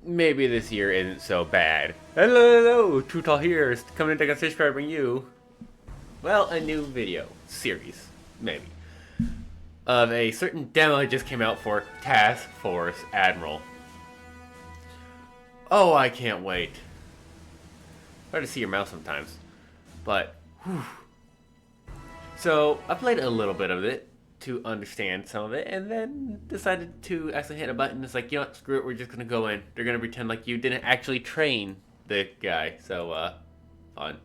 maybe this year isn't so bad. Hello, True Tall here, coming to take a bring you, well, a new video series, maybe, of a certain demo that just came out for Task Force Admiral. Oh, I can't wait. Hard to see your mouse sometimes, but whew. So I played a little bit of it to understand some of it, and then decided to actually hit a button. It's like, you know what, screw it, we're just gonna go in. They're gonna pretend like you didn't actually train the guy. So, fun.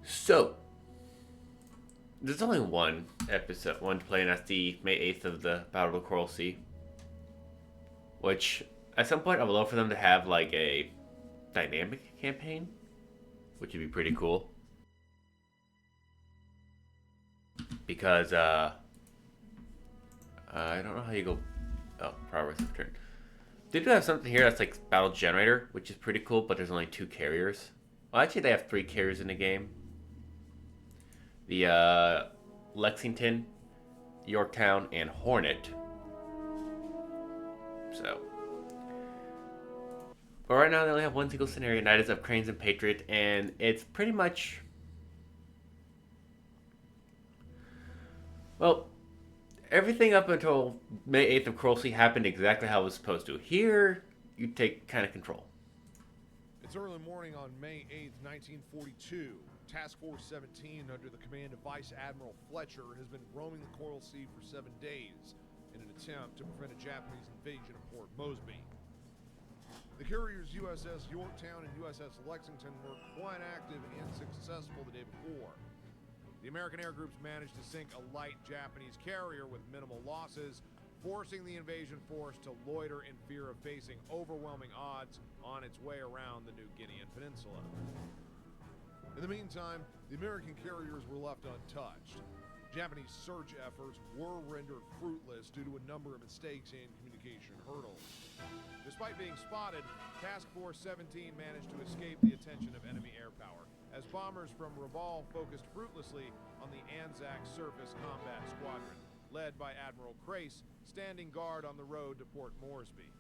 So, there's only one episode, to play, and that's the May 8th of the Battle of the Coral Sea. Which, at some point, I would love for them to have, like, a dynamic campaign, which would be pretty cool. Because, I don't know how you go. Oh, progress of turn. They do have something here that's like battle generator, which is pretty cool, but there's only 2 carriers. Well, actually, they have 3 carriers in the game. The Lexington, Yorktown, and Hornet. So, but right now they only have one single scenario, and that is of Cranes and Patriot, and it's pretty much, well, everything up until May 8th of Coral Sea happened exactly how it was supposed to. Here, you take kind of control. It's early morning on May 8th, 1942. Task Force 17, under the command of Vice Admiral Fletcher, has been roaming the Coral Sea for 7 days in an attempt to prevent a Japanese invasion of Port Moresby. The carriers USS Yorktown and USS Lexington were quite active and successful the day before. The American air groups managed to sink a light Japanese carrier with minimal losses, forcing the invasion force to loiter in fear of facing overwhelming odds on its way around the New Guinean Peninsula. In the meantime, the American carriers were left untouched. Japanese search efforts were rendered fruitless due to a number of mistakes and communication hurdles. Despite being spotted, Task Force 17 managed to escape the attention of enemy air power, as bombers from Raval focused fruitlessly on the Anzac Surface Combat Squadron, led by Admiral Crace, standing guard on the road to Port Moresby.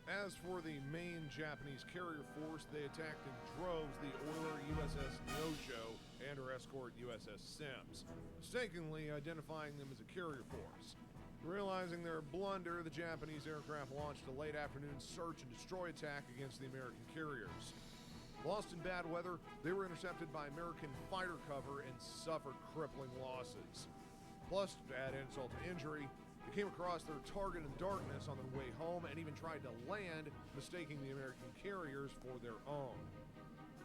As for the main Japanese carrier force, they attacked in droves the oiler USS Neosho and her escort USS Sims, mistakenly identifying them as a carrier force. Realizing their blunder, the Japanese aircraft launched a late afternoon search and destroy attack against the American carriers. Lost in bad weather, they were intercepted by American fighter cover and suffered crippling losses. Plus, to add insult to injury, they came across their target in darkness on their way home and even tried to land, mistaking the American carriers for their own.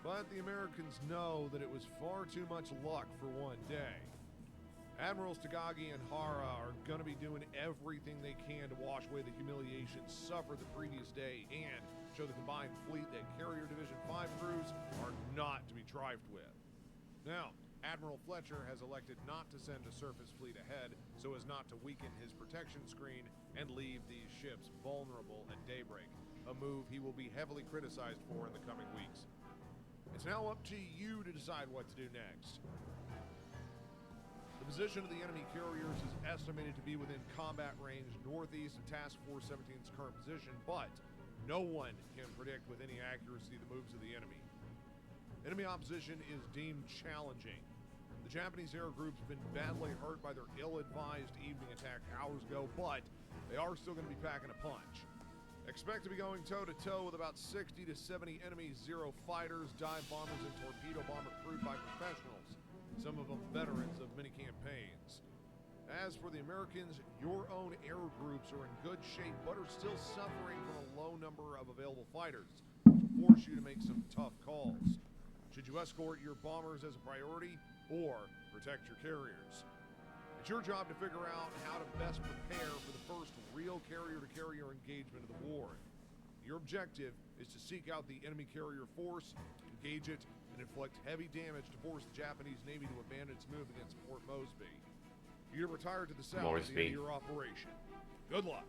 But the Americans know that it was far too much luck for one day. Admirals Tagagi and Hara are going to be doing everything they can to wash away the humiliation suffered the previous day and show the combined fleet that Carrier Division 5 crews are not to be trifled with. Now, Admiral Fletcher has elected not to send a surface fleet ahead so as not to weaken his protection screen and leave these ships vulnerable at daybreak, a move he will be heavily criticized for in the coming weeks. It's now up to you to decide what to do next. The position of the enemy carriers is estimated to be within combat range northeast of Task Force 17's current position, but no one can predict with any accuracy the moves of the enemy. Enemy opposition is deemed challenging. The Japanese air group's been badly hurt by their ill-advised evening attack hours ago, but they are still going to be packing a punch. Expect to be going toe-to-toe with about 60 to 70 enemy Zero fighters, dive bombers, and torpedo bomber crewed by professionals, some of them veterans of many campaigns. As for the Americans, your own air groups are in good shape, but are still suffering from a low number of available fighters, which will force you to make some tough calls. Should you escort your bombers as a priority, or protect your carriers? It's your job to figure out how to best prepare for the first real carrier-to-carrier engagement of the war. Your objective is to seek out the enemy carrier force, engage it, and inflict heavy damage to force the Japanese Navy to abandon its move against Port Moresby. You're retired to the south at the end of your operation. Good luck.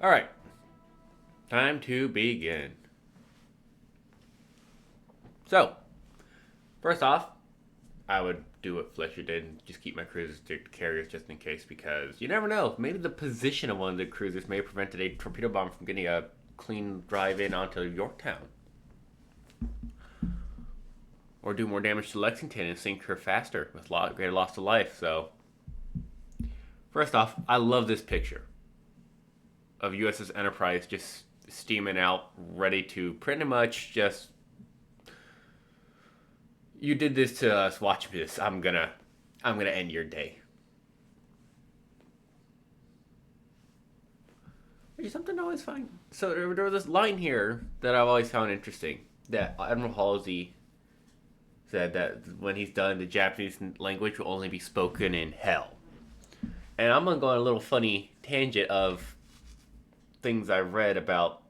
All right. Time to begin. So, first off, I would do what Fletcher did and just keep my cruisers to carriers just in case, because you never know. Maybe the position of one of the cruisers may have prevented a torpedo bomb from getting a clean drive in onto Yorktown. Or do more damage to Lexington and sink her faster with greater loss to life. So, first off, I love this picture of USS Enterprise just steaming out, ready to pretty much just... You did this to us, watch this. I'm gonna end your day. Which is something I always find. So there was this line here that I've always found interesting. That Admiral Halsey said that when he's done, the Japanese language will only be spoken in hell. And I'm gonna go on a little funny tangent of things I've read about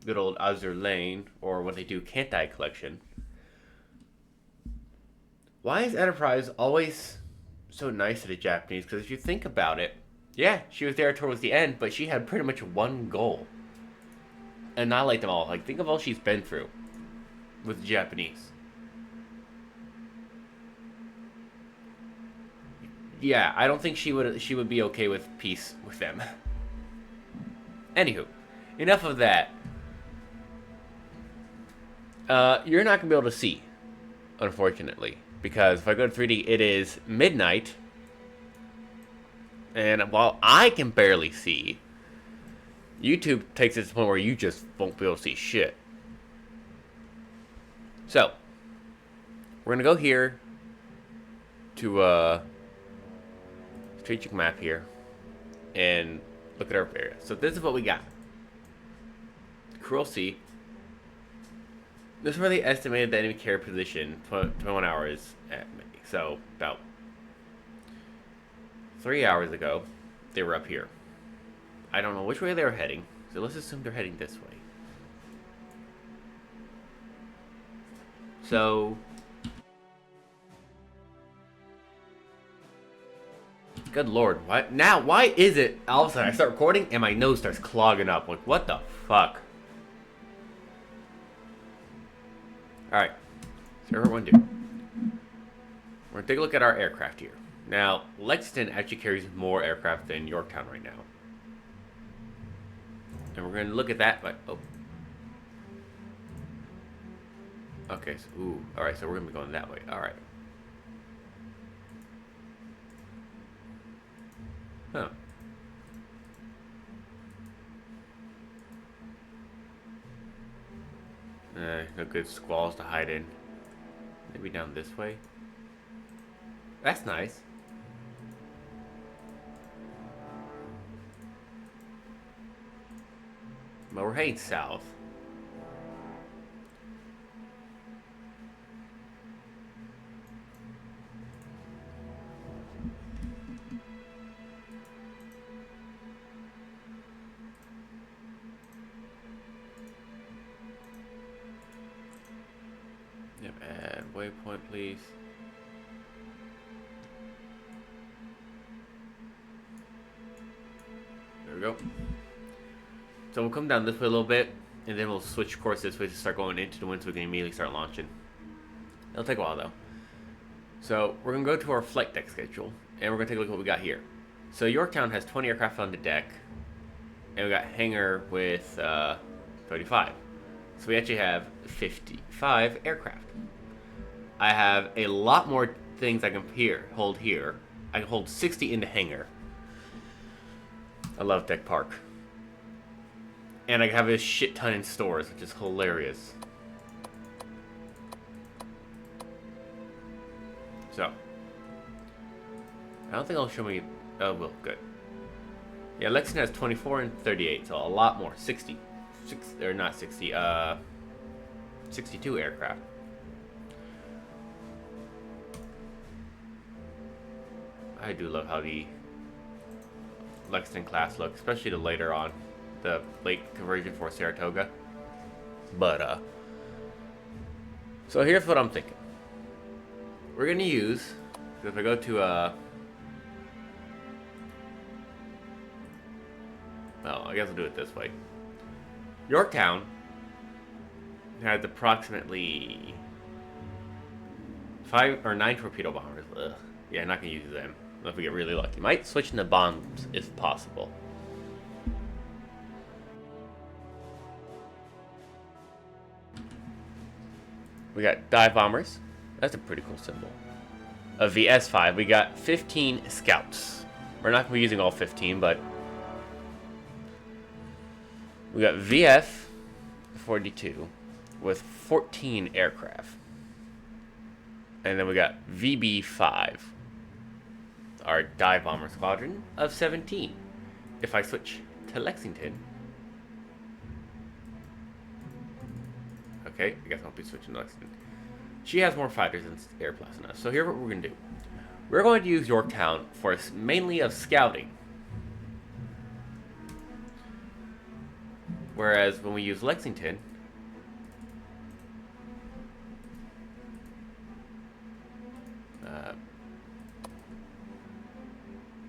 good old Azur Lane, or when they do Can't I collection. Why is Enterprise always so nice to the Japanese? Because if you think about it, yeah, she was there towards the end, but she had pretty much one goal. Annihilate them all. Like, think of all she's been through with the Japanese. Yeah, I don't think she would be okay with peace with them. Anywho, enough of that. You're not gonna be able to see, unfortunately, because if I go to 3D, it is midnight, and while I can barely see, YouTube takes it to the point where you just won't be able to see shit. So, we're gonna go here to strategic map here and look at our area. So this is what we got. Cruel Sea. This is where they estimated the enemy carrier position 21 hours at me. So about 3 hours ago, they were up here. I don't know which way they were heading, so let's assume they're heading this way. So, good lord, why is it all of a sudden I start recording and my nose starts clogging up? Like, what the fuck? Alright, so everyone do. We're gonna take a look at our aircraft here. Now, Lexington actually carries more aircraft than Yorktown right now. And we're gonna look at that, but, oh. Okay, so, ooh, alright, so we're gonna be going that way, alright. Huh. No good squalls to hide in. Maybe down this way. That's nice. But we're heading south. Yep, add waypoint, please. There we go. So we'll come down this way a little bit, and then we'll switch course this way to start going into the wind so we can immediately start launching. It'll take a while though. So we're going to go to our flight deck schedule, and we're going to take a look at what we got here. So Yorktown has 20 aircraft on the deck, and we got hangar with 35. So we actually have 55 aircraft. I have a lot more things I can hold here. I can hold 60 in the hangar. I love Deck Park. And I have a shit ton in stores, which is hilarious. So. I don't think it'll show me... Oh, well, good. Yeah, Lexington has 24 and 38, so a lot more. 60. Or not 60, 62 aircraft. I do love how the Lexington class looks, especially the later on, the late conversion for Saratoga. But, so here's what I'm thinking. We're gonna use, if I go to, well, I guess I'll do it this way. Yorktown has approximately 5 or 9 torpedo bombers. Ugh. Yeah, not gonna use them if we get really lucky. Might switch into bombs if possible. We got dive bombers. That's a pretty cool symbol. A VS5. We got 15 scouts. We're not gonna be using all 15, but we got VF 42 with 14 aircraft. And then we got VB5, our dive bomber squadron of 17. If I switch to Lexington, okay, I guess I'll be switching to Lexington. She has more fighters and airplanes than us. So here's what we're gonna do. We're going to use Yorktown for mainly of scouting. Whereas when we use Lexington,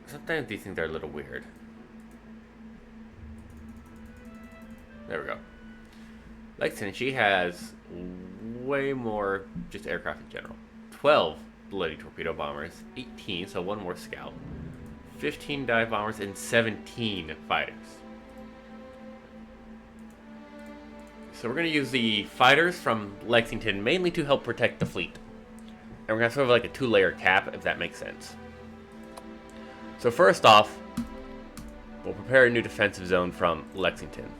sometimes these things are a little weird. There we go. Lexington, she has way more just aircraft in general. 12 bloody torpedo bombers, 18, so one more scout, 15 dive bombers, and 17 fighters. So we're going to use the fighters from Lexington mainly to help protect the fleet. And we're going to have sort of like a 2-layer cap, if that makes sense. So first off, we'll prepare a new defensive zone from Lexington.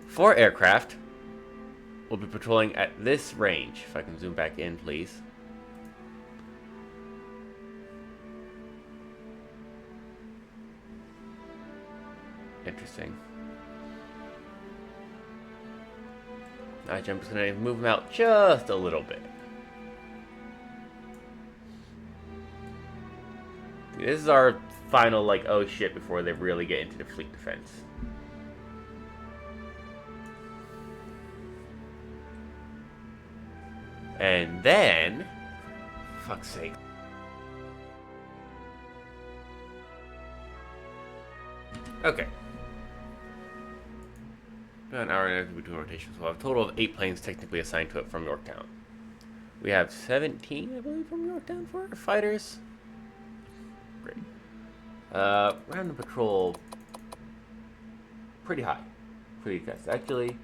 4 aircraft will be patrolling at this range. If I can zoom back in, please. Interesting. I'm just going to move them out just a little bit. This is our final, like, oh shit, before they really get into the fleet defense. And then, fuck's sake. Okay. About an hour and a half between rotations. We'll have a total of 8 planes technically assigned to it from Yorktown. We have 17, I believe, from Yorktown for our fighters. Great. We're having to patrol pretty high for these guys. Actually,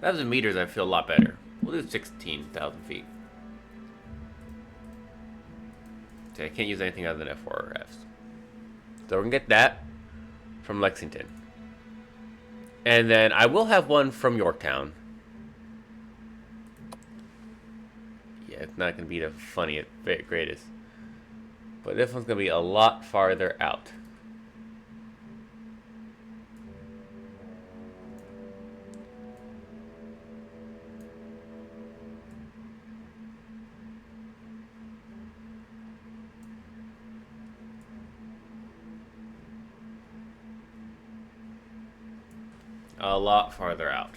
that was in meters. I feel a lot better. We'll do 16,000 feet. Okay, I can't use anything other than F4 or Fs. So we're gonna get that from Lexington, and then I will have one from Yorktown. Yeah, it's not gonna be the funniest, greatest, but this one's gonna be a lot farther out. A lot farther out.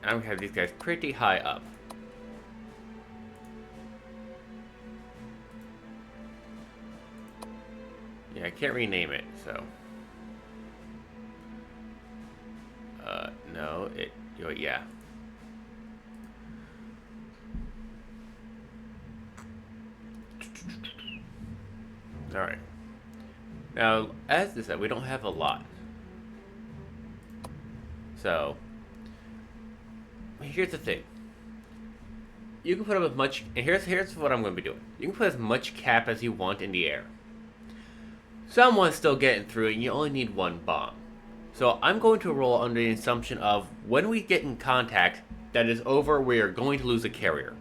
I'm gonna have these guys pretty high up. Yeah, I can't rename it, so. No, yeah. Alright. Now, as this said, we don't have a lot. So, here's the thing. You can put up as much, and here's what I'm going to be doing. You can put as much cap as you want in the air. Someone's still getting through it, and you only need one bomb. So I'm going to roll under the assumption of when we get in contact, that is over, we are going to lose a carrier.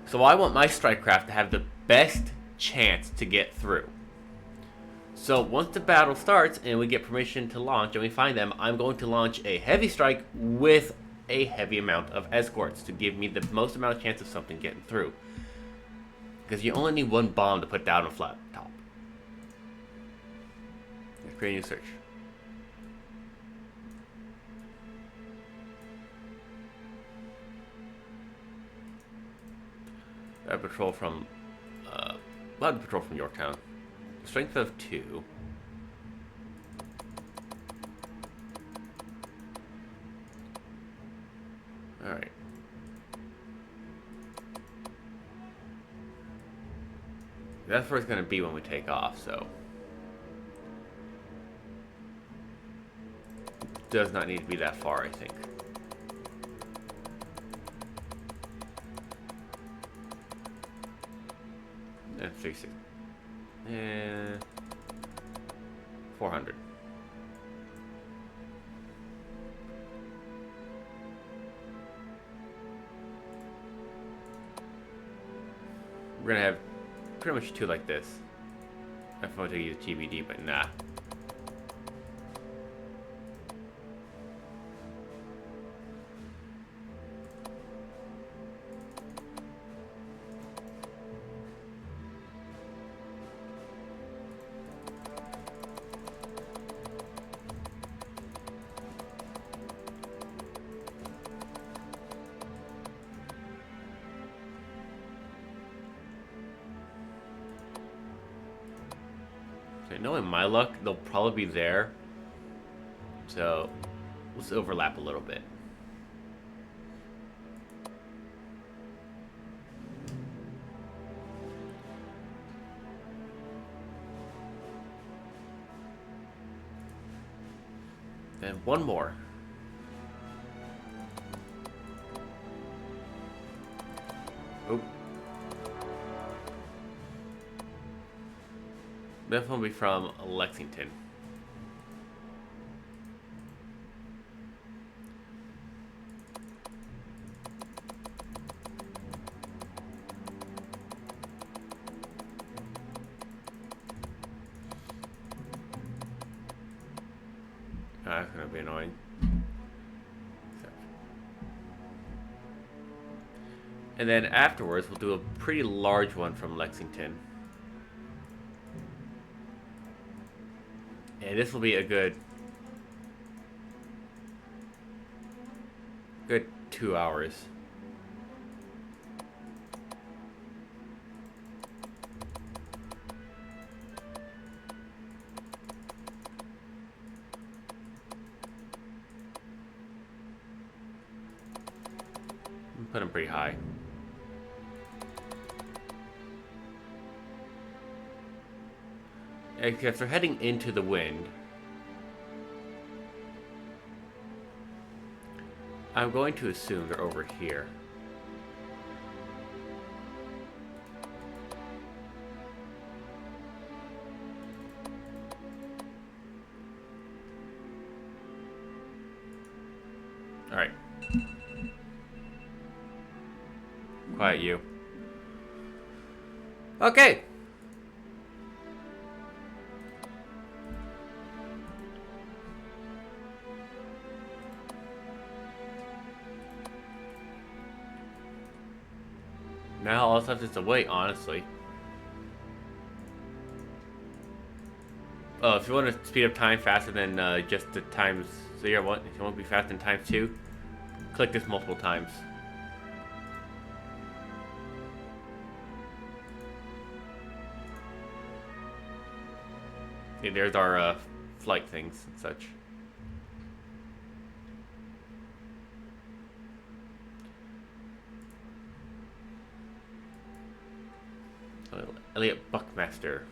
So I want my strike craft to have the best chance to get through. So once the battle starts and we get permission to launch and we find them, I'm going to launch a heavy strike with a heavy amount of escorts to give me the most amount of chance of something getting through. Because you only need one bomb to put down a flat top. Let's create a new search. A patrol from, we'll have a patrol from Yorktown. Strength of 2. Alright. That's where it's going to be when we take off, so. Does not need to be that far, I think. And 360. And 400. We're gonna have pretty much 2 like this. I want to use GBD, but nah. Okay, knowing my luck, they'll probably be there. So, let's overlap a little bit. Then one more. Oh. This one will be from Lexington. That's gonna be annoying. And then afterwards, we'll do a pretty large one from Lexington. And this will be a good 2 hours. Put them pretty high. If they're heading into the wind, I'm going to assume they're over here. Alright. Quiet you. Okay. Now all that's left is to wait, honestly. Oh, if you want to speed up time faster than just the times 0, if you want to be faster than times 2, click this multiple times. See, there's our flight things and such. Elliot Buckmaster.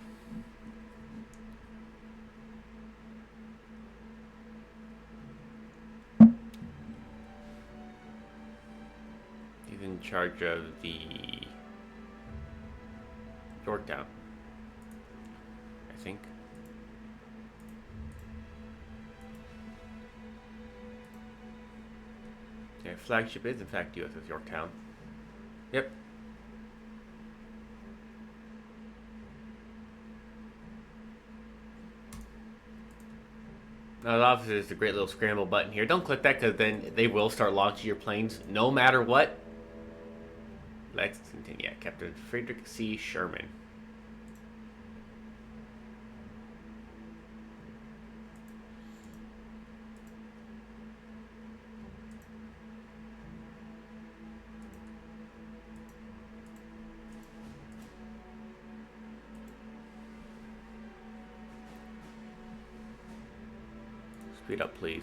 He's in charge of the Yorktown, I think. Yeah, flagship is in fact USS Yorktown. Yep. Now, obviously, there's a great little scramble button here. Don't click that because then they will start launching your planes no matter what. Lexington, yeah, Captain Frederick C. Sherman. Speed up, please.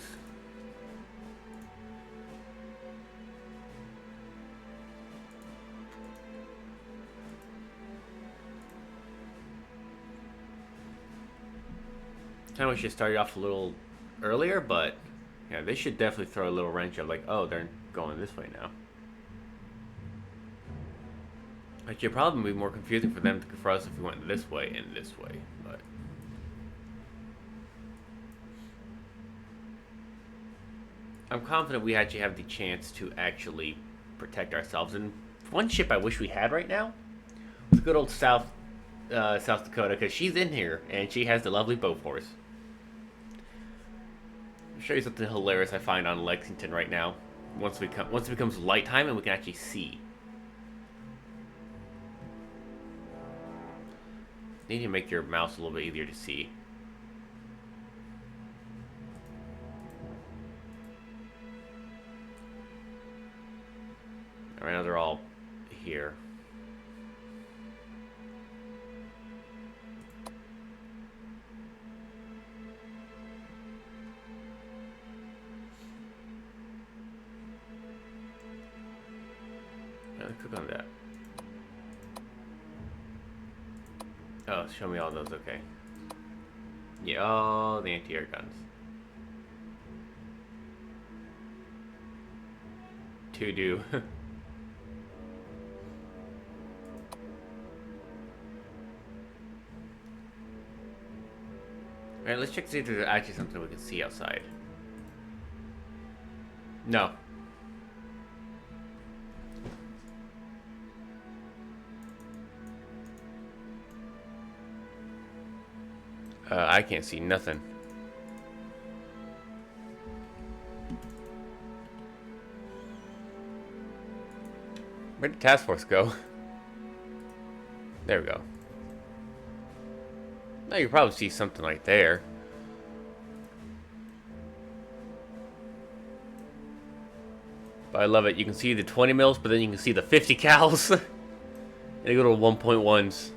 Kind of wish you started off a little earlier, but yeah, they should definitely throw a little wrench of like, oh, they're going this way now. It should probably be more confusing for them for us if we went this way and this way, but I'm confident we actually have the chance to actually protect ourselves. And one ship I wish we had right now was good old South Dakota, because she's in here and she has the lovely Bofors. I'll show you something hilarious I find on Lexington right now. Once it becomes light time and we can actually see. You need to make your mouse a little bit easier to see. Right now they're all here. Click on that. Oh, show me all those, okay. Yeah, all the anti-air guns. 2 do. Alright, let's check to see if there's actually something we can see outside. No. I can't see nothing. Where'd the task force go? There we go. Now you probably see something like there. But I love it. You can see the 20 mils, but then you can see the 50 cals. And they go to 1.1s.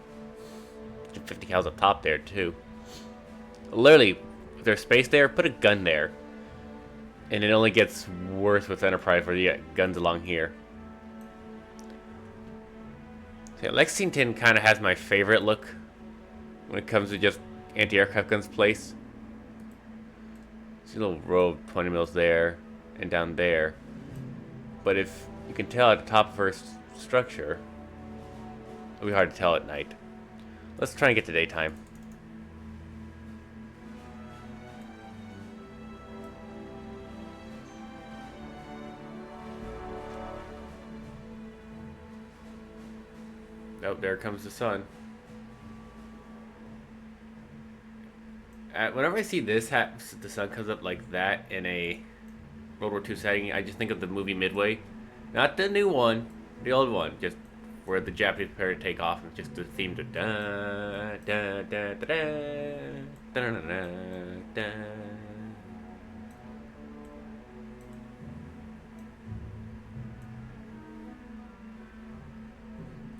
50 cals up top there too. Literally, if there's space there, put a gun there. And it only gets worse with Enterprise where you get guns along here. So yeah, Lexington kind of has my favorite look when it comes to just anti-aircraft guns placed. See a little row of 20 mils there and down there. But if you can tell at the top of her structure, it'll be hard to tell at night. Let's try and get to daytime. Oh, there comes the sun. Whenever I see this, the sun comes up like that in a World War II setting, I just think of the movie Midway. Not the new one, the old one, just where the Japanese prepare to take off, and just the theme to da da da da da da da da da.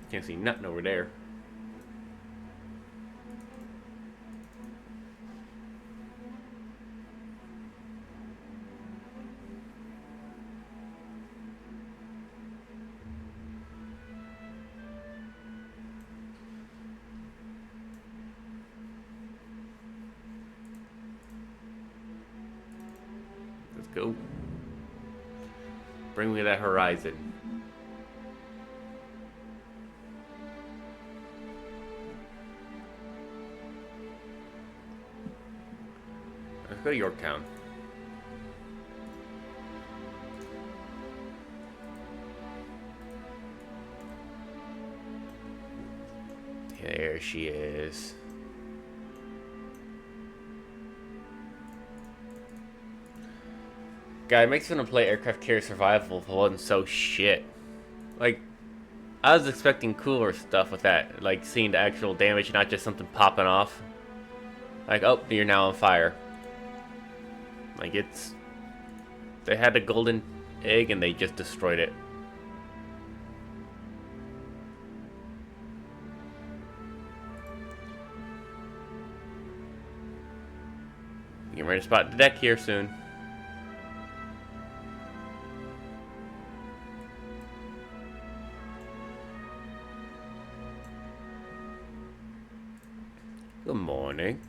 Can't see nothing over there. Let's go. Bring me that horizon. Let's go to Yorktown. There she is. God, it makes me want to play Aircraft Carrier Survival if it wasn't so shit. Like, I was expecting cooler stuff with that. Like, seeing the actual damage, not just something popping off. Like, oh, you're now on fire. Like, it's... They had a golden egg and they just destroyed it. Getting ready to spot the deck here soon. Good morning.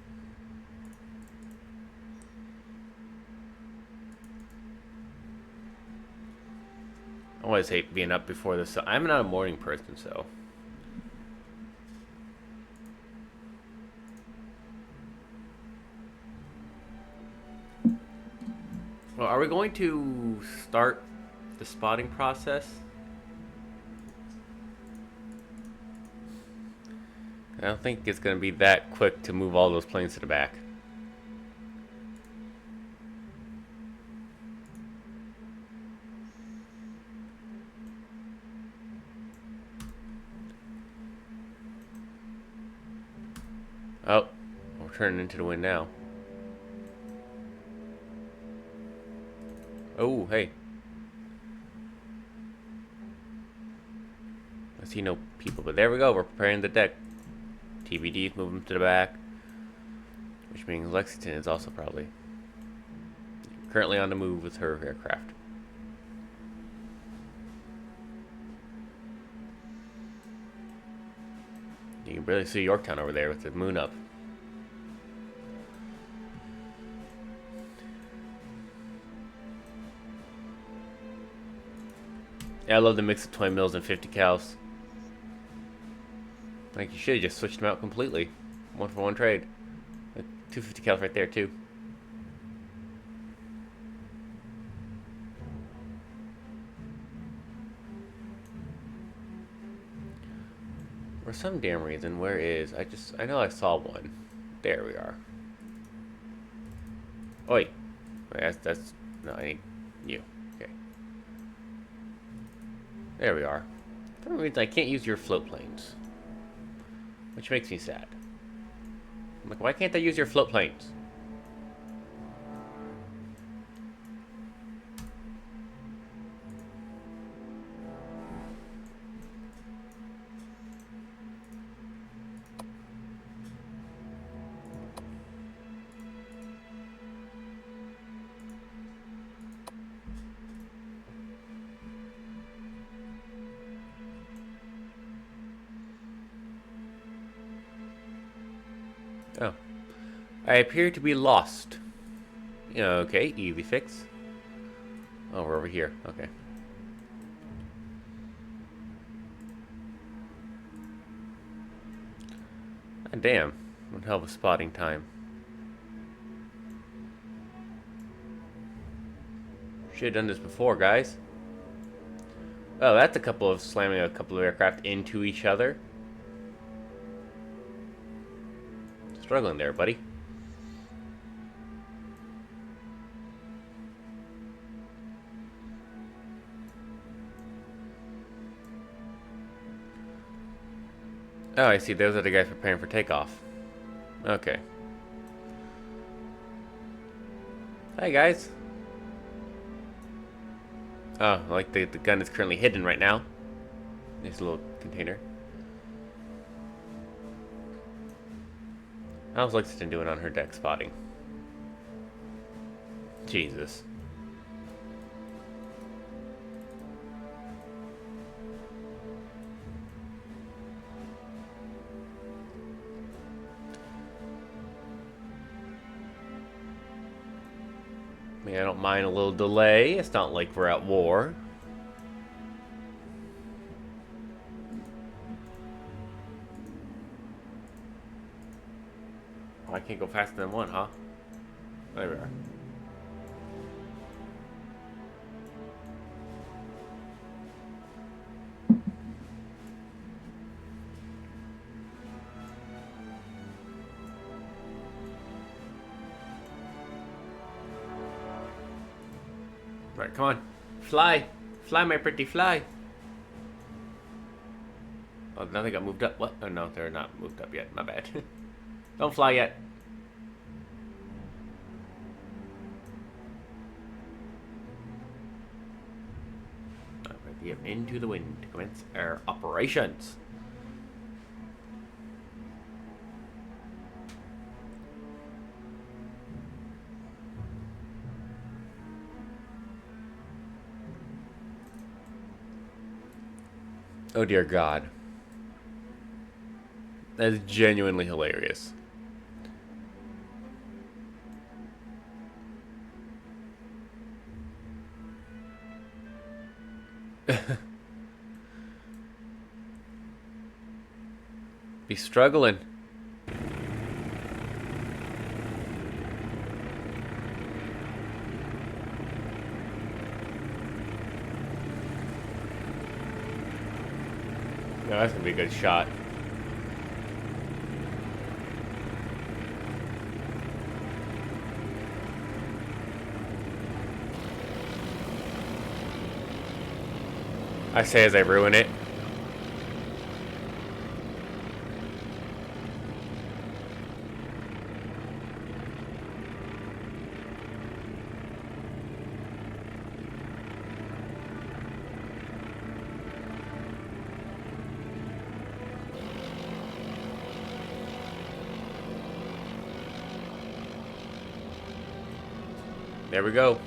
I always hate being up before the sun. I'm not a morning person, so. Well, are we going to start the spotting process? I don't think it's going to be that quick to move all those planes to the back. Oh, we're turning into the wind now. Oh, hey. I see no people, but there we go. We're preparing the deck. TBD's moving to the back, which means Lexington is also probably currently on the move with her aircraft. You can barely see Yorktown over there with the moon up. Yeah, I love the mix of 20 mils and 50 cals. Like, you should have just switched them out completely. 1-for-1 trade. Like, 250 cals right there, too. For some damn reason, where is... I know I saw one. There we are. Oh, wait. That's... No, I need you. Okay. There we are. For some reason, I can't use your float planes. Which makes me sad. I'm like, why can't I use your float planes? Oh. I appear to be lost. Okay, easy fix. Oh, we're over here. Okay. God damn. What hell of a spotting time. Should have done this before, guys. Oh, that's a couple of slamming a couple of aircraft into each other. Struggling there, buddy. Oh, I see. Those are the guys preparing for takeoff. Okay. Hi, guys. Oh, like the gun is currently hidden right now. This little container. How's Lexington doing on her deck spotting? Jesus. I mean, I don't mind a little delay. It's not like we're at war. Oh, I can't go faster than one, huh? There we are. Right, come on. Fly. Fly, my pretty fly. Oh, now they got moved up. What? Oh, no, they're not moved up yet. My bad. Don't fly yet. We are into the wind to commence our operations. Oh dear God. That is genuinely hilarious. Be struggling. No, that's gonna be a good shot. I say as I ruin it. There we go.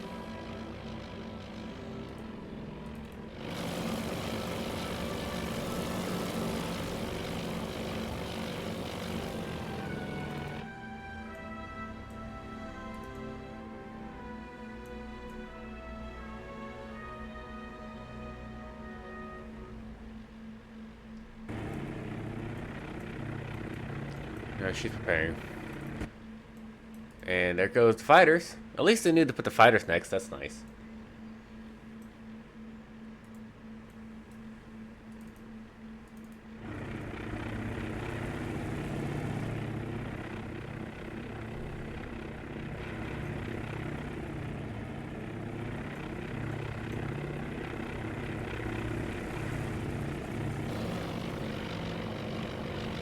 No, she's preparing. And there goes the fighters. At least they knew to put the fighters next. That's nice.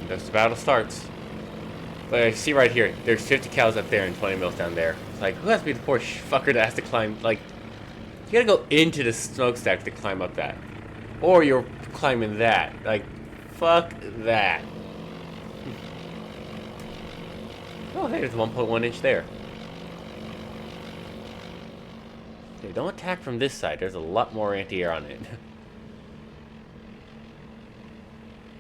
As the battle starts. But I see right here, there's 50 cows up there and 20 mils down there. It's like, who has to be the poor fucker that has to climb? Like, you gotta go into the smokestack to climb up that. Or you're climbing that. Like, fuck that. Oh, hey, there's 1.1 inch there. Okay, don't attack from this side. There's a lot more anti-air on it.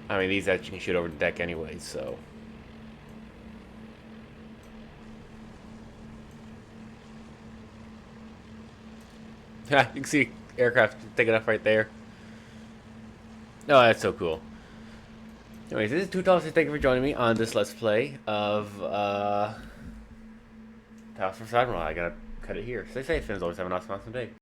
I mean, these that you can shoot over the deck anyways, so. Yeah, you can see aircraft taking off right there. Oh, that's so cool. Anyways, this is $2. Thank you for joining me on this Let's Play of Task Force Admiral. I gotta cut it here. Stay safe, and always have an awesome day.